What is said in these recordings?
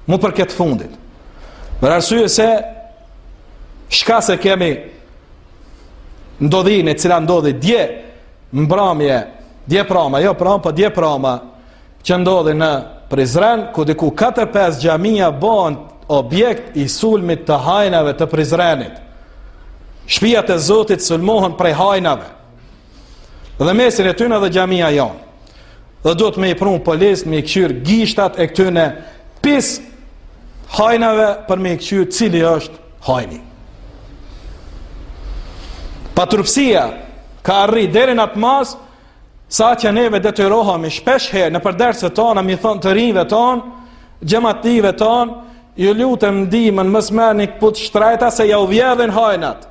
mu për këtë fundit. Për arsye se shka se kemi ndodhin e cila ndodhi dje mbramje, dje prama, jo prama, po dje prama që ndodhi në Prizren, ku diku 4-5 xhamia bëhen objekt i sulmit të hajnave të Prizrenit. Shtëpiat e Zotit sulmohen prej hajnave. Dhe mesin e tyne dhe xhamia janë. Dhe duhet me i prun polis, me i këshyr gishtat e këtyne pis hajnave për me i këshyr cili është hajni. Paturpsia ka arri deri në atë mas, sa që neve detyrohemi shpesh herë në përderse tona, mi thonë të rinjve tonë, gjemative tonë, ju lutem ndihmën mos merrni kput shtrajta se ja u vjedhin hajnat.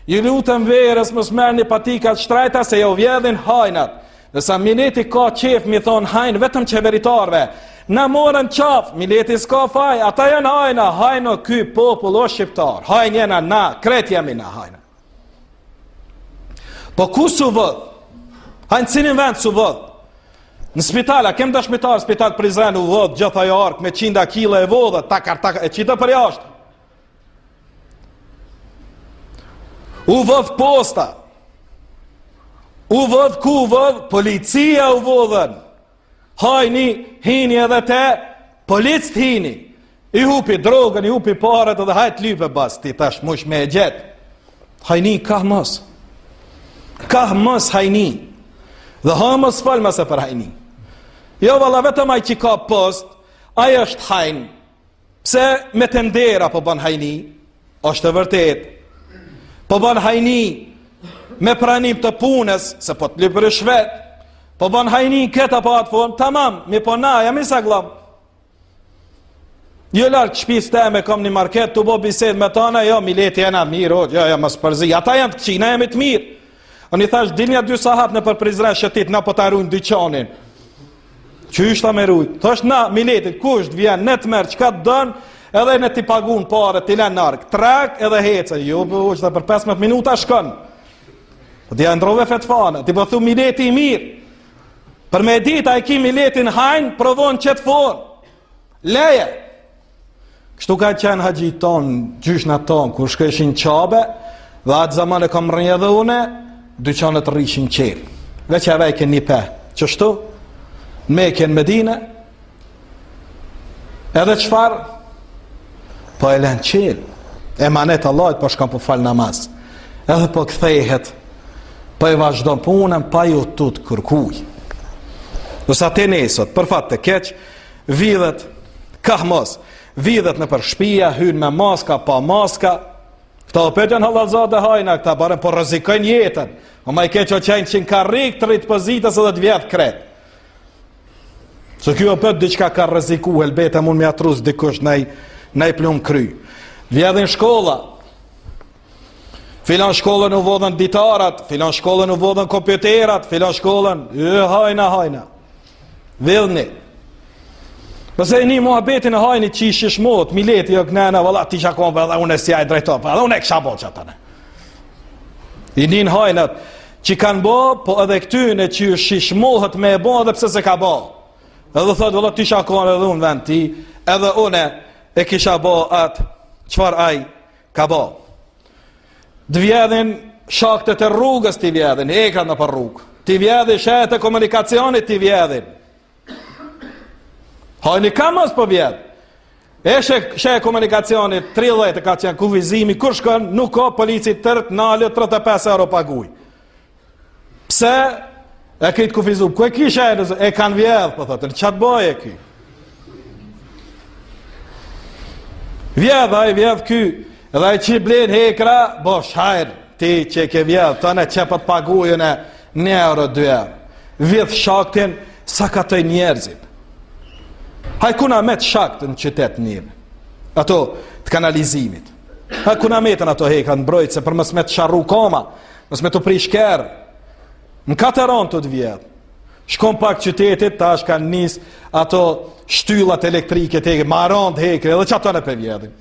Ju lutem verës mos merrni patikat shtrajta se ja u vjedhin hajnat. Nësa mileti ka qef mi thonë hajnë vetëm qeveritarve, na morën qaf, mileti s'ka faj, ata janë hajna, hajno ky popull o shqiptar, hajnë jena na, kret jemi na hajna. Po ku su vëdh? Hajnë cinin vend su vëdh? Në spitala, kem dëshmitar spital Prizren u vëdh, gjitha jo ark me 100 kila e vodhët, takar, e qita për jashtë. U vëdh posta, u vëdh ku vëdh, policia u vëdhën. Hajni, hini edhe te, policët hini. I hupi drogën, i hupi paret edhe hajt lype bas, ti tash mush me e gjetë. Hajni, ka mos. Ka mos hajni. Dhe ha mos fal mëse për hajni. Jo valla vetëm ai që ka post, ai është hajn. Pse me të ndera po bën hajni? Është e vërtet. Po bën hajni me pranim të punës, se po të lypër shvet. Po bën hajni këta po atë formë, tamam, mi po na, jam i saglam. Jo larkë shpis teme, kom një market, të bo bised me tana, jo, mileti jena mirë, jo, mos përzi, ata janë të këqina, jemi të mirë. Unë i thash, dilnja 2 sahat në për Prizren shëtit, na po të arrujnë dyqanin. Që ishta me rujtë? Thash, na, miletit, kusht vjen, në të merë, qka të dënë, edhe në t'i pagun pare, t'i len narkë, trak edhe hece, jo, që për 15 minuta shkën. T'i androve fetfane, t'i pëthu mileti i mirë. Për me dit, a i ki miletin hajnë, provon qëtë forë. Leje. Kështu ka qenë haqjit tonë, gjyshna tonë, kur shkëshin qabe, dhe atë zaman e kam rrënje dhe une, dyqanet rrishin qelë. Veq e vejken një pe. Qështu? Me ken Medine, edhe qfar? Po e len qelë. Emanet Allahit, po shkam po fal namaz. Edhe po kthehet, po e vazhdo punën, pa ju tut kërkuj. Nësa te nesot, për fat të keq, vidhet, ka mos, vidhet në për shpia, hynë me maska, pa maska, këta opetën halazade hajna, këta barën po rëzikojnë jetën, o ma i keq o qenë që në karrik të rritë pozitës edhe të vjetë kretë. Se kjo opet diqka ka rëziku, helbete mund me atrus dikush nej plum kry. Vjedhin shkolla, filan shkollën u vodhen ditarat, filan shkollën u vodhen kompjuterat, filan shkollën, hajna. Vjedhni. Pëse një muhabetin e hajni që i shishmot, mileti jo kënena, valla ti shakon për edhe unë e si aj drejtop, edhe unë e kësha bo që atëne. I njën hajnat që kanë bo, po edhe këtyne që i shishmohet me e bo, edhe pse se ka bo. Edhe thot, valla ti shakon edhe unë vend ti, edhe unë e kisha bo atë, qëfar aj ka bo. Dvjedhin shaktet e rrugës t'i vjedhin, ekrat në për rrugë. T'i vjedhin shetë e komunikacionit t'i vjedhin. Hajni ka mos po vjedh. E she komunikacionit 30 ka qenë kufizimi, kur shkon nuk ka polici tërt nalë 35 euro paguj. Pse e këtë kufizu? Ku e kishe e kanë vjedh, po thotë, në qatë boj e ky? Vjedh ky, edhe ai që blen hekra, bosh hajr, ti që ke vjedh, të në qepët pagujën e 1 euro, 2 euro. Vjedh shaktin, sa ka të njerëzit. Hajkuna me të shakt në qytet njëve, ato të kanalizimit. Hajkuna me të në ato heka në brojtë, se për mës me të sharru koma, mës me të prish kërë. Në kateron të të vjedhë. Shkon pak qytetit, ta është kanë njës ato shtyllat elektrike të hekë, maron të hekë, edhe që ato në për vjedhin.